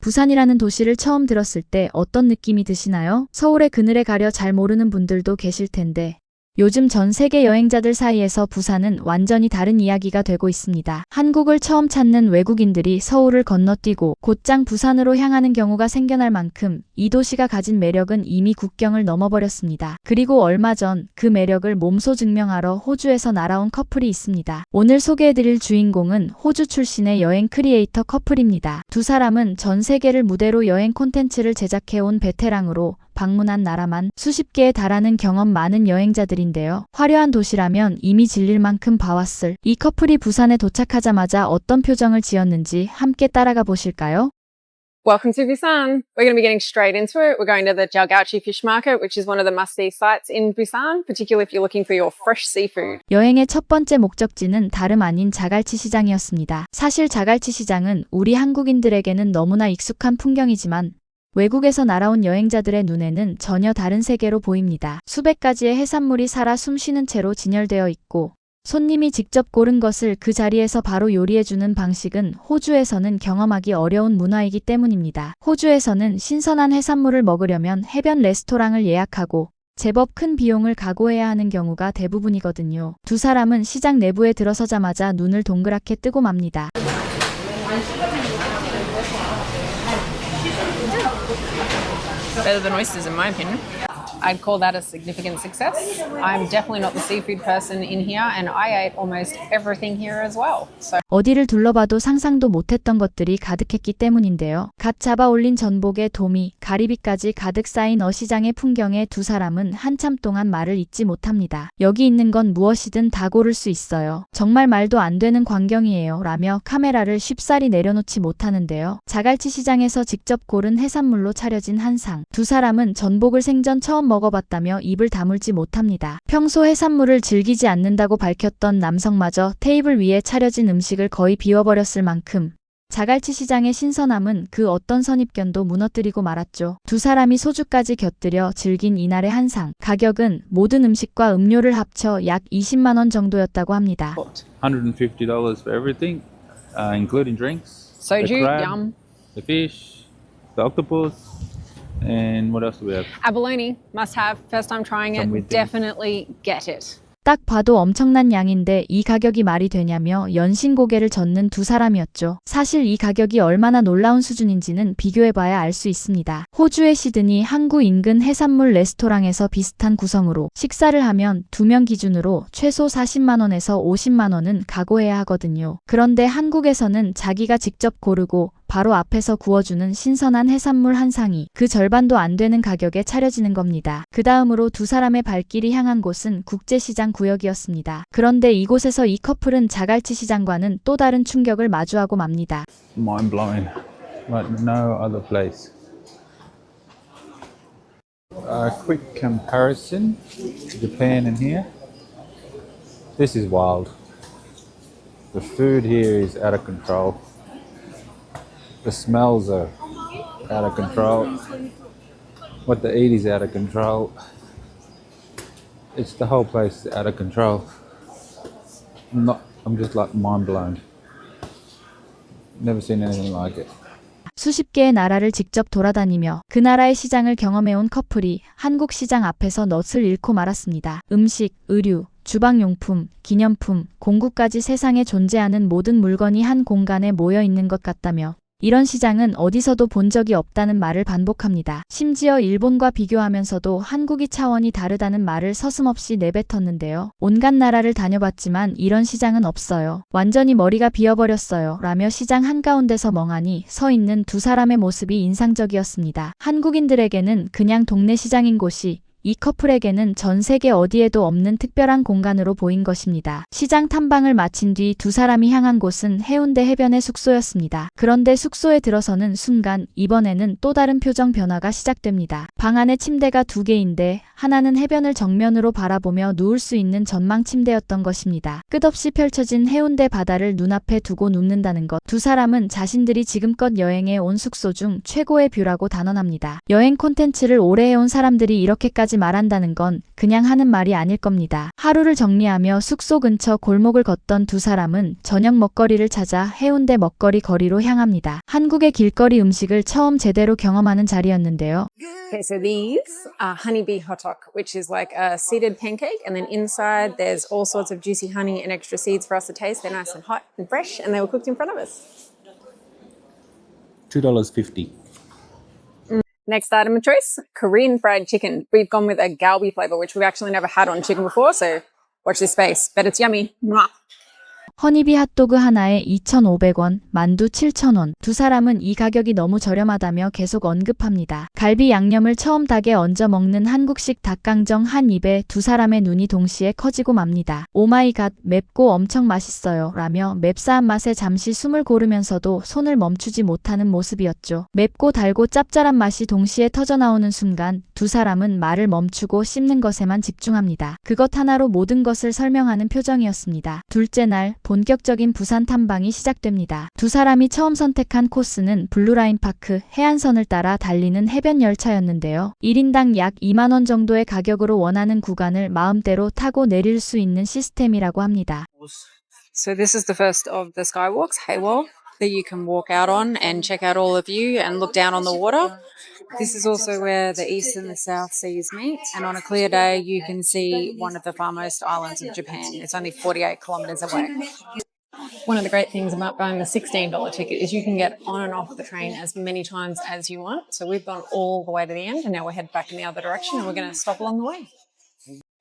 부산이라는 도시를 처음 들었을 때 어떤 느낌이 드시나요? 서울의 그늘에 가려 잘 모르는 분들도 계실 텐데 요즘 전 세계 여행자들 사이에서 부산은 완전히 다른 이야기가 되고 있습니다. 한국을 처음 찾는 외국인들이 서울을 건너뛰고 곧장 부산으로 향하는 경우가 생겨날 만큼 이 도시가 가진 매력은 이미 국경을 넘어버렸습니다. 그리고 얼마 전 그 매력을 몸소 증명하러 호주에서 날아온 커플이 있습니다. 오늘 소개해드릴 주인공은 호주 출신의 여행 크리에이터 커플입니다. 두 사람은 전 세계를 무대로 여행 콘텐츠를 제작해온 베테랑으로 방문한 나라만 수십 개에 달하는 경험 많은 여행자들인데요. 화려한 도시라면 이미 질릴 만큼 봐왔을 이 커플이 부산에 도착하자마자 어떤 표정을 지었는지 함께 따라가 보실까요? Welcome to Busan. We're going to be getting straight into it. We're going to the Jalgauchi Fish Market, which is one of the must-see sites in Busan, particularly if you're looking for your fresh seafood. 여행의 첫 번째 목적지는 다름 아닌 자갈치 시장이었습니다. 사실 자갈치 시장은 우리 한국인들에게는 너무나 익숙한 풍경이지만 외국에서 날아온 여행자들의 눈에는 전혀 다른 세계로 보입니다. 수백 가지의 해산물이 살아 숨쉬는 채로 진열되어 있고 손님이 직접 고른 것을 그 자리에서 바로 요리해주는 방식은 호주에서는 경험하기 어려운 문화이기 때문입니다. 호주에서는 신선한 해산물을 먹으려면 해변 레스토랑을 예약하고 제법 큰 비용을 각오해야 하는 경우가 대부분이거든요. 두 사람은 시장 내부에 들어서자마자 눈을 동그랗게 뜨고 맙니다. Better than oysters, in my opinion. I'd call that a significant success. I'm definitely not the seafood person in here, and I ate almost everything here as well. So 어디를 둘러봐도 상상도 못했던 것들이 가득했기 때문인데요. 갓 잡아 올린 전복에 도미, 가리비까지 가득 쌓인 어시장의 풍경에 두 사람은 한참 동안 말을 잇지 못합니다. 여기 있는 건 무엇이든 다 고를 수 있어요. 정말 말도 안 되는 광경이에요. 라며 카메라를 쉽사리 내려놓지 못하는데요. 자갈치 시장에서 직접 고른 해산물로 차려진 한상. 두 사람은 전복을 생전 처음 먹어봤다며 입을 다물지 못합니다. 평소 해산물을 즐기지 않는다고 밝혔던 남성마저 테이블 위에 차려진 음식을 거의 비워버렸을 만큼 자갈치 시장의 신선함은 그 어떤 선입견도 무너뜨리고 말았죠. 두 사람이 소주까지 곁들여 즐긴 이날의 한상. 가격은 모든 음식과 음료를 합쳐 약 20만 원 정도였다고 합니다. $150 for everything, including drinks, soju, the crab, yum. the fish, the octopus, and what else do we have? Abalone, must have. First time trying Some it, with definitely get it. 딱 봐도 엄청난 양인데 이 가격이 말이 되냐며 연신 고개를 젓는 두 사람이었죠. 사실 이 가격이 얼마나 놀라운 수준인지는 비교해봐야 알 수 있습니다. 호주의 시드니 항구 인근 해산물 레스토랑에서 비슷한 구성으로 식사를 하면 2명 기준으로 최소 40만 원에서 50만 원은 각오해야 하거든요. 그런데 한국에서는 자기가 직접 고르고 바로 앞에서 구워주는 신선한 해산물 한 상이 그 절반도 안 되는 가격에 차려지는 겁니다. 그 다음으로 두 사람의 발길이 향한 곳은 국제시장 구역이었습니다. 그런데 이곳에서 이 커플은 자갈치 시장과는 또 다른 충격을 마주하고 맙니다. Mind blowing, like no other place. A quick comparison, Japan and here. This is wild. The food here is out of control. The smells are out of control. What they eat is out of control. It's the whole place out of control. I'm just like mind blown. Never seen anything like it. 수십 개의 나라를 직접 돌아다니며 그 나라의 시장을 경험해온 커플이 한국 시장 앞에서 넋을 잃고 말았습니다. 음식, 의류, 주방용품, 기념품, 공구까지 세상에 존재하는 모든 물건이 한 공간에 모여 있는 것 같다며 이런 시장은 어디서도 본 적이 없다는 말을 반복합니다. 심지어 일본과 비교하면서도 한국이 차원이 다르다는 말을 서슴없이 내뱉었는데요. 온갖 나라를 다녀봤지만 이런 시장은 없어요. 완전히 머리가 비어버렸어요. 라며 시장 한가운데서 멍하니 서 있는 두 사람의 모습이 인상적이었습니다. 한국인들에게는 그냥 동네 시장인 곳이 이 커플에게는 전 세계 어디에도 없는 특별한 공간으로 보인 것입니다. 시장 탐방을 마친 뒤 두 사람이 향한 곳은 해운대 해변의 숙소였습니다. 그런데 숙소에 들어서는 순간 이번에는 또 다른 표정 변화가 시작됩니다. 방 안에 침대가 2개인데 하나는 해변을 정면으로 바라보며 누울 수 있는 전망 침대였던 것입니다. 끝없이 펼쳐진 해운대 바다를 눈앞에 두고 눕는다는 것. 두 사람은 자신들이 지금껏 여행해 온 숙소 중 최고의 뷰라고 단언합니다. 여행 콘텐츠를 오래 해온 사람들이 이렇게까지 시장까지 말한다는 건 그냥 하는 말이 아닐 겁니다. 하루를 정리하며 숙소 근처 골목을 걷던 두 사람은 저녁 먹거리를 찾아 해운대 먹거리 거리로 향합니다. 한국의 길거리 음식을 처음 제대로 경험하는 자리였는데요. Okay, so these are honeybee hotok, which is like a seeded pancake, and then inside there's all sorts of juicy honey and extra seeds for us to taste. They're nice and hot and fresh, and they were cooked in front of us. $2.50. Next item of choice, Korean fried chicken. We've gone with a galbi flavor, which we've actually never had on chicken before, so watch this space. But it's yummy. Mwah. 허니비 핫도그 하나에 2,500원, 만두 7,000원. 두 사람은 이 가격이 너무 저렴하다며 계속 언급합니다. 갈비 양념을 처음 닭에 얹어 먹는 한국식 닭강정 한 입에 두 사람의 눈이 동시에 커지고 맙니다. 오마이갓, 맵고 엄청 맛있어요. 라며 맵싸한 맛에 잠시 숨을 고르면서도 손을 멈추지 못하는 모습이었죠. 맵고 달고 짭짤한 맛이 동시에 터져나오는 순간 두 사람은 말을 멈추고 씹는 것에만 집중합니다. 그것 하나로 모든 것을 설명하는 표정이었습니다. 둘째 날 본격적인 부산 탐방이 시작됩니다. 두 사람이 처음 선택한 코스는 블루라인 파크 해안선을 따라 달리는 해변 열차였는데요. 1인당 약 2만 원 정도의 가격으로 원하는 구간을 마음대로 타고 내릴 수 있는 시스템이라고 합니다. So this is the first of the skywalks, Haywall, that you can walk out on and check out all of you and look down on the water. This is also where the east and the south seas meet, and on a clear day you can see one of the farmost islands of Japan. It's only 48 kilometres away. One of the great things about buying the $16 ticket is you can get on and off the train as many times as you want. So we've gone all the way to the end, and now we're headed back in the other direction, and we're going to stop along the way.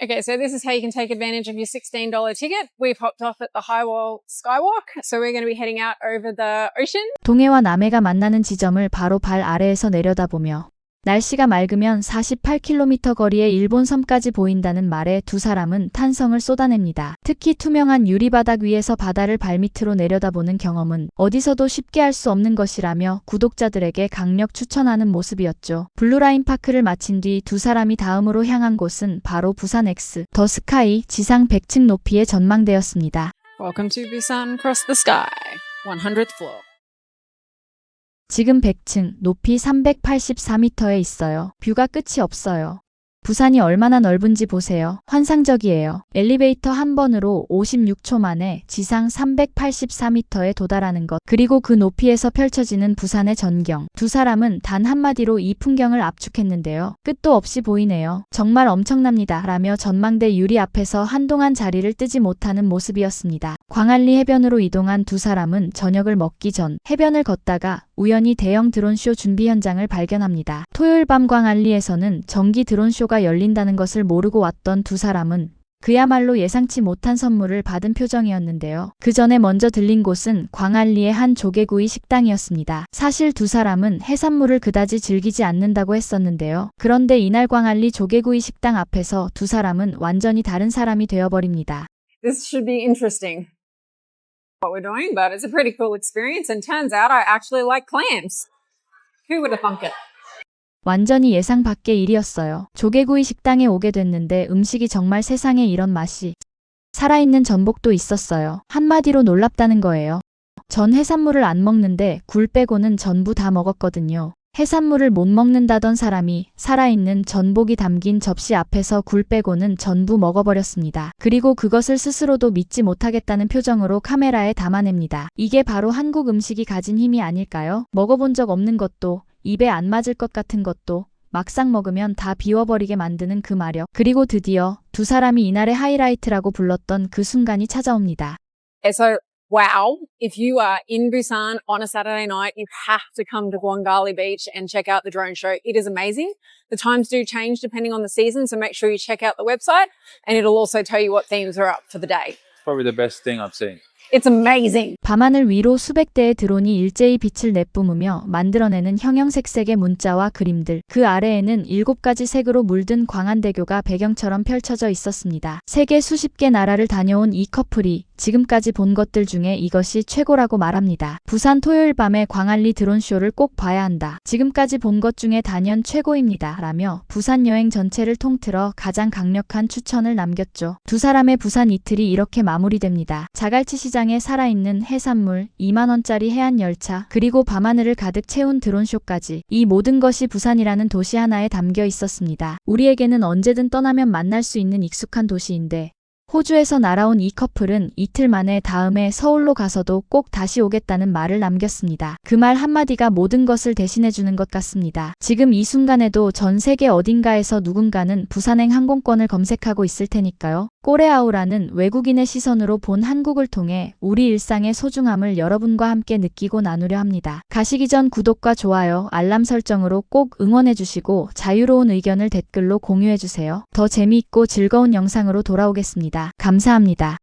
Okay, so this is how you can take advantage of your $16 ticket. We've hopped off at the Highwall Skywalk, so we're going to be heading out over the ocean. 동해와 남해가 만나는 지점을 바로 발 아래에서 내려다보며 날씨가 맑으면 48km 거리의 일본 섬까지 보인다는 말에 두 사람은 탄성을 쏟아냅니다. 특히 투명한 유리바닥 위에서 바다를 발밑으로 내려다보는 경험은 어디서도 쉽게 할 수 없는 것이라며 구독자들에게 강력 추천하는 모습이었죠. 블루라인 파크를 마친 뒤 두 사람이 다음으로 향한 곳은 바로 부산 X 더 스카이 지상 100층 높이의 전망대였습니다. Welcome to Busan Cross the Sky, 100th floor. 지금 100층, 높이 384m에 있어요. 뷰가 끝이 없어요. 부산이 얼마나 넓은지 보세요. 환상적이에요. 엘리베이터 한 번으로 56초 만에 지상 384m에 도달하는 것. 그리고 그 높이에서 펼쳐지는 부산의 전경. 두 사람은 단 한마디로 이 풍경을 압축했는데요. 끝도 없이 보이네요. 정말 엄청납니다. 라며 전망대 유리 앞에서 한동안 자리를 뜨지 못하는 모습이었습니다. 광안리 해변으로 이동한 두 사람은 저녁을 먹기 전 해변을 걷다가 우연히 대형 드론쇼 준비 현장을 발견합니다. 토요일 밤 광안리에서는 정기 드론쇼가 열린다는 것을 모르고 왔던 두 사람은 그야말로 예상치 못한 선물을 받은 표정이었는데요. 그 전에 먼저 들린 곳은 광안리의 한 조개구이 식당이었습니다. 사실 두 사람은 해산물을 그다지 즐기지 않는다고 했었는데요. 그런데 이날 광안리 조개구이 식당 앞에서 두 사람은 완전히 다른 사람이 되어버립니다. This should be interesting. What we're doing, but it's a pretty cool experience, and turns out I actually like clams. Who would have thunk it? 완전히 예상 밖의 일이었어요. 조개구이 식당에 오게 됐는데 음식이 정말 세상에 이런 맛이. 살아있는 전복도 있었어요. 한마디로 놀랍다는 거예요. 전 해산물을 안 먹는데 굴 빼고는 전부 다 먹었거든요. 해산물을 못 먹는다던 사람이 살아있는 전복이 담긴 접시 앞에서 굴 빼고는 전부 먹어버렸습니다. 그리고 그것을 스스로도 믿지 못하겠다는 표정으로 카메라에 담아냅니다. 이게 바로 한국 음식이 가진 힘이 아닐까요? 먹어본 적 없는 것도, 입에 안 맞을 것 같은 것도 막상 먹으면 다 비워버리게 만드는 그 마력. 그리고 드디어 두 사람이 이날의 하이라이트라고 불렀던 그 순간이 찾아옵니다. So, wow, if you are in Busan on a Saturday night, you have to come to Gwangali Beach and check out the drone show. It is amazing. The times do change depending on the season, so make sure you check out the website, and it'll also tell you what themes are up for the day. Probably the best thing I've seen. It's amazing. 밤하늘 위로 수백 대의 드론이 일제히 빛을 내뿜으며 만들어내는 형형색색의 문자와 그림들. 그 아래에는 7가지 색으로 물든 광안대교가 배경처럼 펼쳐져 있었습니다. 세계 수십 개 나라를 다녀온 이 커플이 지금까지 본 것들 중에 이것이 최고라고 말합니다. 부산 토요일 밤의 광안리 드론쇼를 꼭 봐야 한다. 지금까지 본 것 중에 단연 최고입니다. 라며 부산 여행 전체를 통틀어 가장 강력한 추천을 남겼죠. 두 사람의 부산 이틀이 이렇게 마무리됩니다. 자갈치 시장 수영장에 살아있는 해산물, 2만원짜리 해안열차, 그리고 밤하늘을 가득 채운 드론쇼까지 이 모든 것이 부산이라는 도시 하나에 담겨 있었습니다. 우리에게는 언제든 떠나면 만날 수 있는 익숙한 도시인데 호주에서 날아온 이 커플은 이틀 만에 다음에 서울로 가서도 꼭 다시 오겠다는 말을 남겼습니다. 그 말 한마디가 모든 것을 대신해주는 것 같습니다. 지금 이 순간에도 전 세계 어딘가에서 누군가는 부산행 항공권을 검색하고 있을 테니까요. 꼬레아우라는 외국인의 시선으로 본 한국을 통해 우리 일상의 소중함을 여러분과 함께 느끼고 나누려 합니다. 가시기 전 구독과 좋아요, 알람 설정으로 꼭 응원해주시고 자유로운 의견을 댓글로 공유해주세요. 더 재미있고 즐거운 영상으로 돌아오겠습니다. 감사합니다.